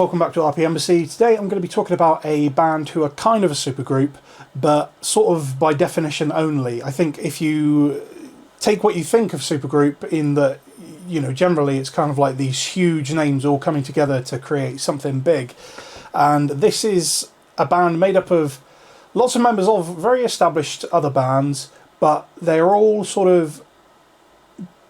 welcome back to RPMbassy. Today I'm going to be talking about a band who are kind of a supergroup, but sort of by definition only. I think if you take what you think of supergroup in that, you know, generally it's kind of like these huge names all coming together to create something big. And this is a band made up of lots of members of very established other bands, but they're all sort of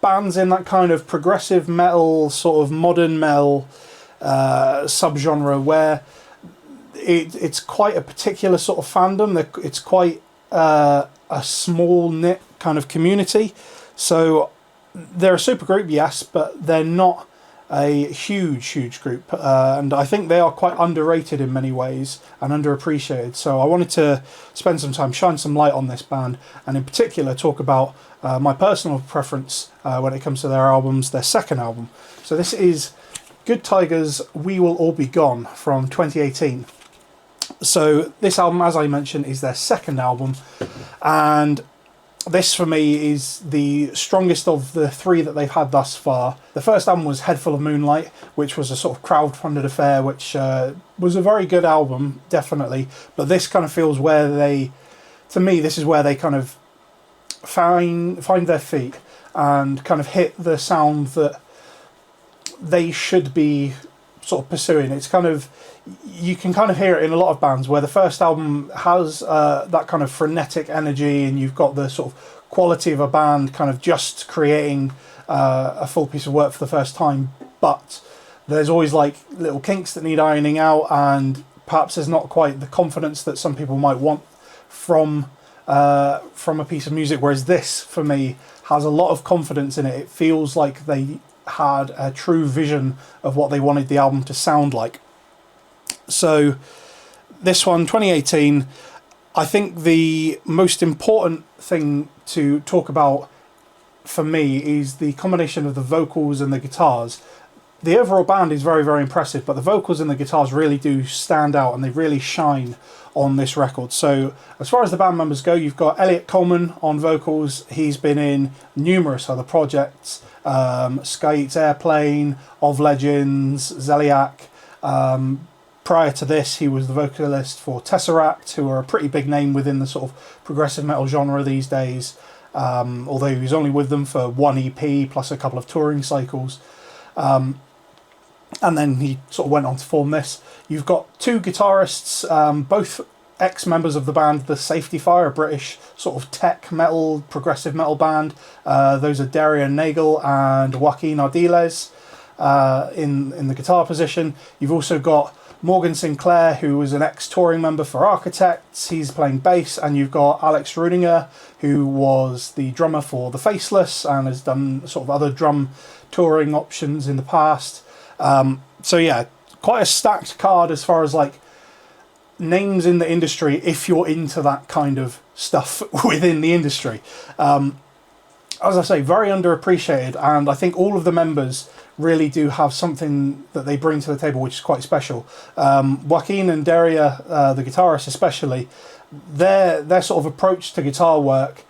bands in that kind of progressive metal, sort of modern metal subgenre where it's quite a particular sort of fandom. It's quite a small knit kind of community. So they're a supergroup, yes, but they're not a huge group, and I think they are quite underrated in many ways and underappreciated. So I wanted to spend some time, shine some light on this band, and in particular talk about my personal preference when it comes to their albums, their second album. So this is Good Tiger's We Will All Be Gone from 2018. So this album, as I mentioned, is their second album, and this for me is the strongest of the three that they've had thus far. The first album was Head Full of Moonlight, which was a sort of crowd-funded affair, which was a very good album, definitely. But this kind of feels where they, to me, this is where they kind of find their feet and kind of hit the sound that they should be sort of pursuing. It's kind of, you can kind of hear it in a lot of bands where the first album has that kind of frenetic energy, and you've got the sort of quality of a band kind of just creating a full piece of work for the first time, but there's always like little kinks that need ironing out, and perhaps there's not quite the confidence that some people might want from a piece of music, whereas this for me has a lot of confidence in it. It feels like they had a true vision of what they wanted the album to sound like. So this one, 2018, I think the most important thing to talk about for me is the combination of the vocals and the guitars. The overall band is very impressive, but the vocals and the guitars really do stand out, and they really shine on this record. So as far as the band members go, you've got Elliot Coleman on vocals. He's been in numerous other projects, Sky Eats Airplane, Of Legends, Zeliak. Prior to this, he was the vocalist for Tesseract, who are a pretty big name within the sort of progressive metal genre these days, although he was only with them for one EP plus a couple of touring cycles. And then he sort of went on to form this. You've got two guitarists, both ex-members of the band The Safety Fire, a British sort of tech metal, progressive metal band. Those are Darian Nagel and Joaquin Ardiles in the guitar position. You've also got Morgan Sinclair, who was an ex-touring member for Architects. He's playing bass, and you've got Alex Rudinger, who was the drummer for The Faceless and has done sort of other drum touring options in the past. So yeah, quite a stacked card as far as like names in the industry, if you're into that kind of stuff within the industry. As I say, very underappreciated, and I think all of the members really do have something that they bring to the table which is quite special. Joaquin and Daria, the guitarist especially, their sort of approach to guitar work,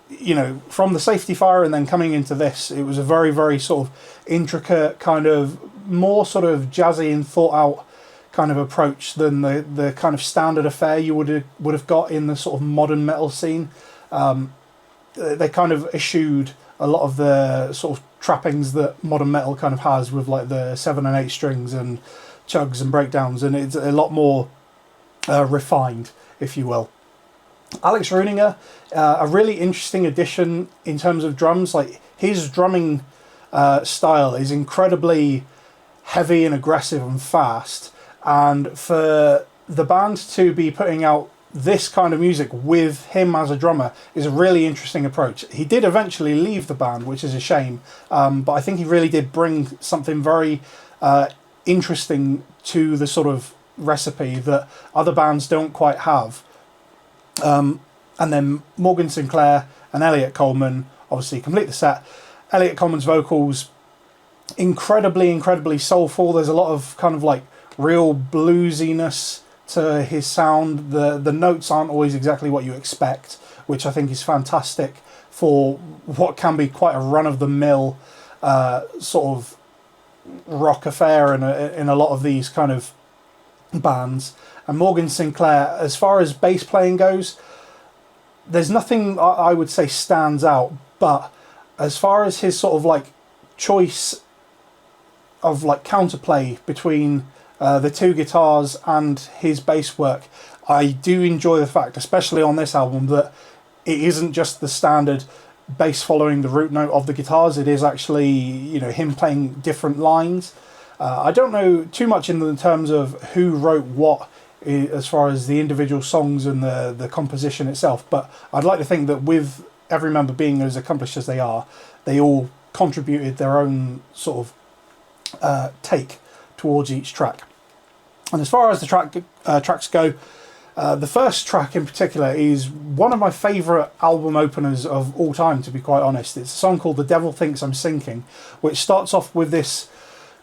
you know, from The Safety Fire and then coming into this, it was a very sort of intricate, kind of more sort of jazzy and thought out kind of approach than the kind of standard affair you would have got in the sort of modern metal scene. They kind of eschewed a lot of the sort of trappings that modern metal kind of has, with like the 7 and 8 strings and chugs and breakdowns, and it's a lot more refined, if you will. Alex Rudinger, a really interesting addition in terms of drums. Like, his drumming style is incredibly heavy and aggressive and fast, and for the band to be putting out this kind of music with him as a drummer is a really interesting approach. He did eventually leave the band, which is a shame, but I think he really did bring something very interesting to the sort of recipe that other bands don't quite have. And then Morgan Sinclair and Elliot Coleman obviously complete the set. Elliot Coleman's vocals, incredibly soulful. There's a lot of kind of like real bluesiness to his sound. The notes aren't always exactly what you expect, which I think is fantastic for what can be quite a run-of-the-mill sort of rock affair in a lot of these kind of bands. And Morgan Sinclair, as far as bass playing goes, there's nothing I would say stands out, but as far as his sort of like choice of like counterplay between the two guitars and his bass work, I do enjoy the fact, especially on this album, that it isn't just the standard bass following the root note of the guitars. It is actually, you know, him playing different lines. I don't know too much in terms of who wrote what as far as the individual songs and the composition itself, but I'd like to think that with every member being as accomplished as they are, they all contributed their own sort of take towards each track. And as far as the tracks go, the first track in particular is one of my favourite album openers of all time, to be quite honest. It's a song called The Devil Thinks I'm Sinking, which starts off with this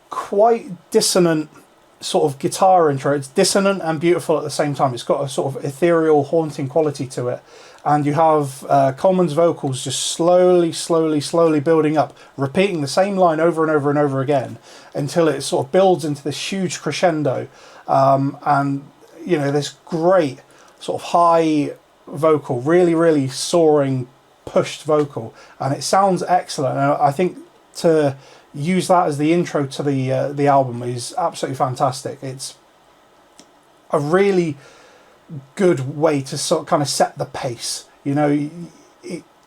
quite dissonant sort of guitar intro. It's dissonant and beautiful at the same time. It's got a sort of ethereal, haunting quality to it. And you have Coleman's vocals just slowly building up, repeating the same line over and over and over again until it sort of builds into this huge crescendo. And, you know, this great sort of high vocal, really soaring, pushed vocal. And it sounds excellent. And I think to use that as the intro to the album is absolutely fantastic. It's a really good way to sort of kind of set the pace. You know,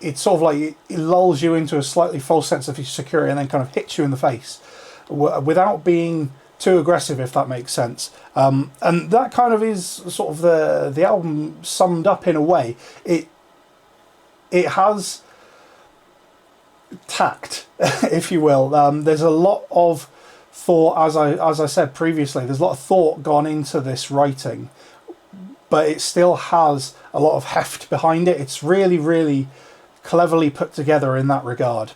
it's sort of like it lulls you into a slightly false sense of security and then kind of hits you in the face without being too aggressive, if that makes sense. And that kind of is sort of the album summed up in a way. It has tact, if you will. There's a lot of thought, as I said previously, there's a lot of thought gone into this writing, but it still has a lot of heft behind it. It's really cleverly put together in that regard.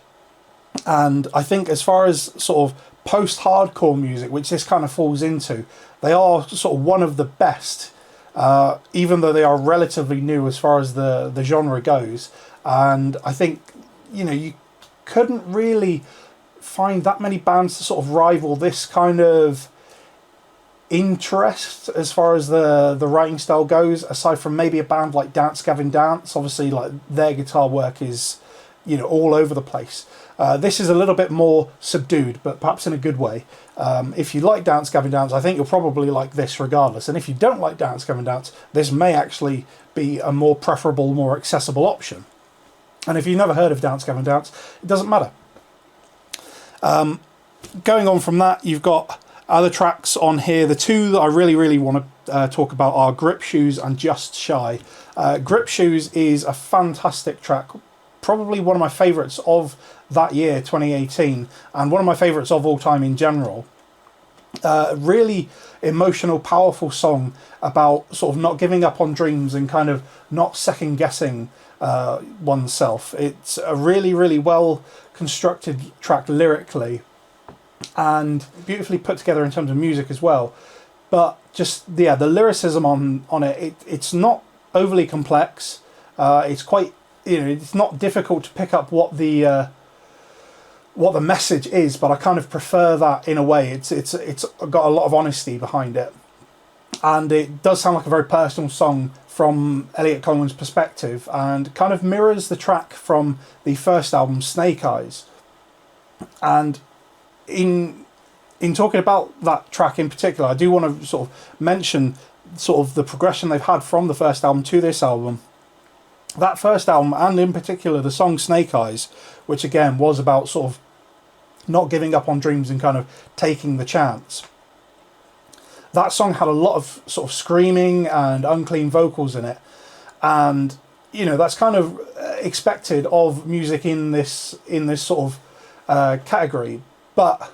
And I think as far as sort of post-hardcore music, which this kind of falls into, they are sort of one of the best, even though they are relatively new as far as the genre goes. And I think, you know, you couldn't really find that many bands to sort of rival this kind of interest as far as the writing style goes, aside from maybe a band like Dance Gavin Dance. Obviously, like, their guitar work is, you know, all over the place. This is a little bit more subdued, but perhaps in a good way. If you like Dance Gavin Dance, I think you'll probably like this regardless. And if you don't like Dance Gavin Dance, this may actually be a more preferable, more accessible option. And if you've never heard of Dance Gavin Dance, it doesn't matter. Going on from that, you've got other tracks on here. The two that I really want to talk about are Grip Shoes and Just Shy. Grip Shoes is a fantastic track, probably one of my favourites of that year, 2018, and one of my favourites of all time in general. Really emotional, powerful song about sort of not giving up on dreams and kind of not second guessing oneself. It's a really well constructed track lyrically and beautifully put together in terms of music as well. But just, yeah, the lyricism on it, it's not overly complex. It's quite, you know, it's not difficult to pick up what the message is, but I kind of prefer that in a way. It's got a lot of honesty behind it, and it does sound like a very personal song from Elliot Coleman's perspective, and kind of mirrors the track from the first album, Snake Eyes. And in talking about that track in particular, I do want to sort of mention sort of the progression they've had from the first album to this album. That first album, and in particular the song Snake Eyes, which again was about sort of not giving up on dreams and kind of taking the chance. That song had a lot of sort of screaming and unclean vocals in it. And, you know, that's kind of expected of music in this sort of category. But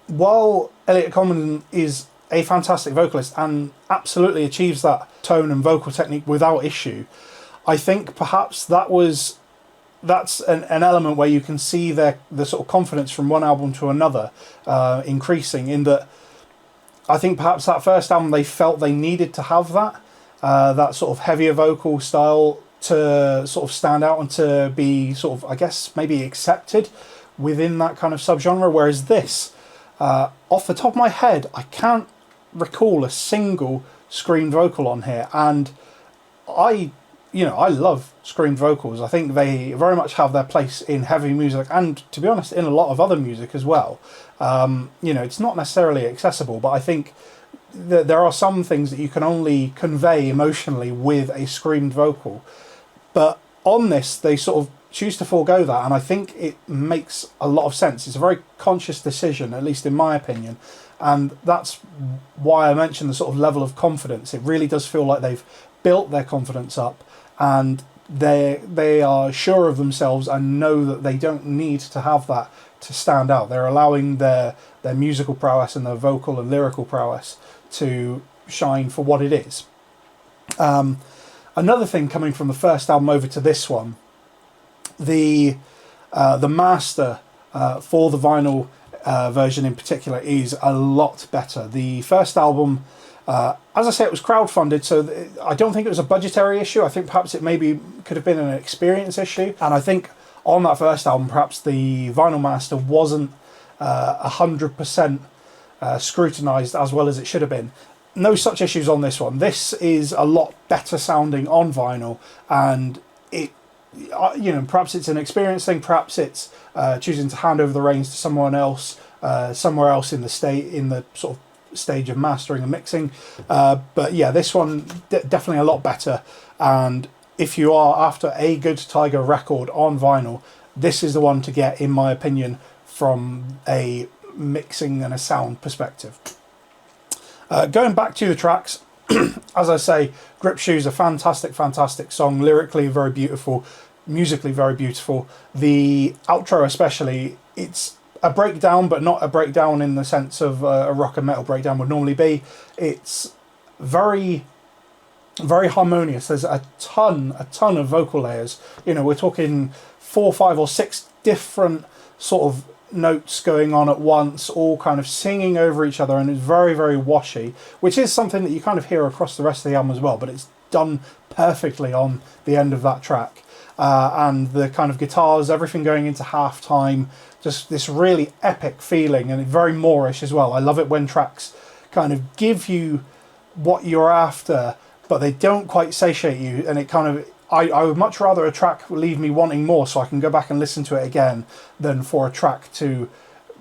while Elliot Coleman is a fantastic vocalist and absolutely achieves that tone and vocal technique without issue, I think perhaps that's an element where you can see the sort of confidence from one album to another increasing, in that I think perhaps that first album they felt they needed to have that sort of heavier vocal style to sort of stand out and to be sort of, I guess, maybe accepted within that kind of subgenre. Whereas this, off the top of my head, I can't recall a single screamed vocal on here, and I love screamed vocals. I think they very much have their place in heavy music, and to be honest, in a lot of other music as well. It's not necessarily accessible, but I think that there are some things that you can only convey emotionally with a screamed vocal. But on this, they sort of choose to forego that, and I think it makes a lot of sense. It's a very conscious decision, at least in my opinion, and that's why I mentioned the sort of level of confidence. It really does feel like they've built their confidence up, and they are sure of themselves and know that they don't need to have that to stand out. They're allowing their musical prowess and their vocal and lyrical prowess to shine for what it is. Another thing coming from the first album over to this one, the master for the vinyl version in particular is a lot better. The first album, as I say, it was crowdfunded, so I don't think it was a budgetary issue. I think perhaps it maybe could have been an experience issue, and I think on that first album perhaps the vinyl master wasn't 100% scrutinized as well as it should have been. No such issues on this one. This is a lot better sounding on vinyl, and it, perhaps it's an experience thing, perhaps it's choosing to hand over the reins to someone else, somewhere else in the sort of stage of mastering and mixing. But yeah, this one definitely a lot better. And if you are after a good Tiger record on vinyl, this is the one to get, in my opinion, from a mixing and a sound perspective. Going back to the tracks, as I say, Grip Shoes, a fantastic song, lyrically very beautiful, musically very beautiful. The outro especially, it's a breakdown, but not a breakdown in the sense of a rock and metal breakdown would normally be. It's very harmonious. There's a ton of vocal layers. We're talking 4, 5 or 6 different sort of notes going on at once, all kind of singing over each other, and it's very washy, which is something that you kind of hear across the rest of the album as well, but it's done perfectly on the end of that track. And the kind of guitars, everything going into halftime, just this really epic feeling, and very Moorish as well. I love it when tracks kind of give you what you're after, but they don't quite satiate you, and it kind of, I would much rather a track leave me wanting more so I can go back and listen to it again than for a track to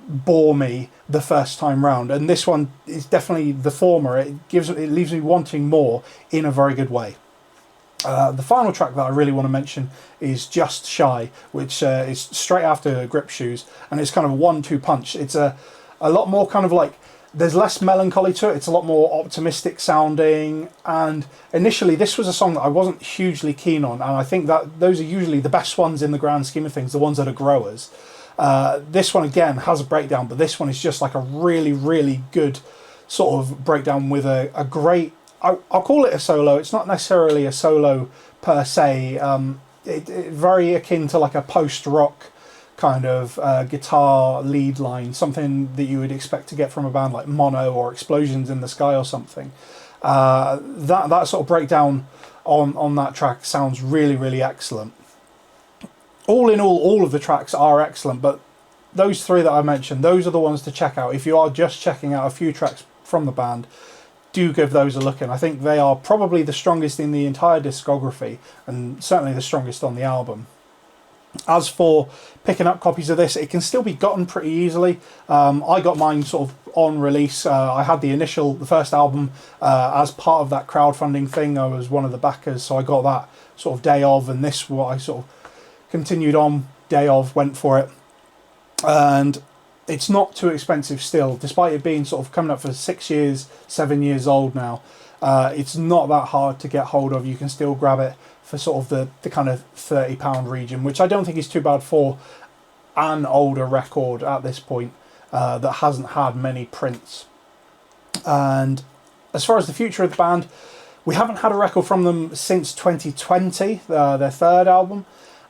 bore me the first time round. And this one is definitely the former. It leaves me wanting more in a very good way. The final track that I really want to mention is Just Shy, which is straight after Grip Shoes, and it's kind of a 1-2 punch. It's a lot more kind of like, there's less melancholy to it, it's a lot more optimistic sounding, and initially this was a song that I wasn't hugely keen on, and I think that those are usually the best ones in the grand scheme of things, the ones that are growers. This one again has a breakdown, but this one is just like a really good sort of breakdown with a great, I'll call it a solo. It's not necessarily a solo per se. It very akin to like a post-rock kind of guitar lead line, something that you would expect to get from a band like Mono or Explosions in the Sky or something. That sort of breakdown on that track sounds really excellent. All in all of the tracks are excellent, but those 3 that I mentioned, those are the ones to check out. If you are just checking out a few tracks from the band, do give those a look in. I think they are probably the strongest in the entire discography, and certainly the strongest on the album. As for picking up copies of this, it can still be gotten pretty easily. I got mine sort of on release. I had the first album as part of that crowdfunding thing. I was one of the backers, so I got that sort of day of, and this what I sort of continued on day of, went for it. And it's not too expensive still, despite it being sort of coming up for 6 years, 7 years old now. It's not that hard to get hold of. You can still grab it for sort of the kind of £30 region, which I don't think is too bad for an older record at this point that hasn't had many prints. And as far as the future of the band, we haven't had a record from them since 2020, their third album.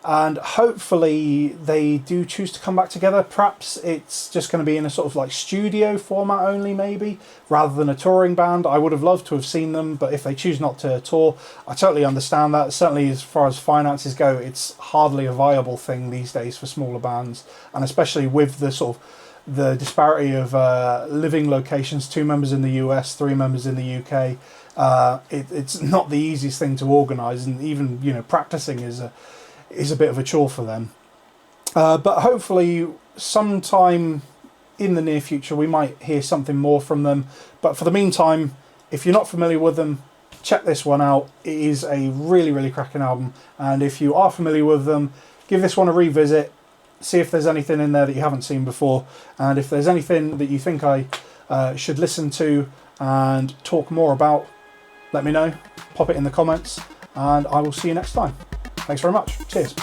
and hopefully they do choose to come back together. Perhaps it's just going to be in a sort of like studio format only, maybe, rather than a touring band. I would have loved to have seen them, but if they choose not to tour, I totally understand that. Certainly as far as finances go, it's hardly a viable thing these days for smaller bands, and especially with the sort of the disparity of living locations, 2 members in the US, 3 members in the UK. It's not the easiest thing to organise, and even, you know, practicing is a bit of a chore for them. But hopefully sometime in the near future we might hear something more from them. But for the meantime, if you're not familiar with them, check this one out. It is a really, really cracking album, and if you are familiar with them, give this one a revisit, see if there's anything in there that you haven't seen before, and if there's anything that you think I should listen to and talk more about, let me know, pop it in the comments, and I will see you next time. Thanks very much. Cheers.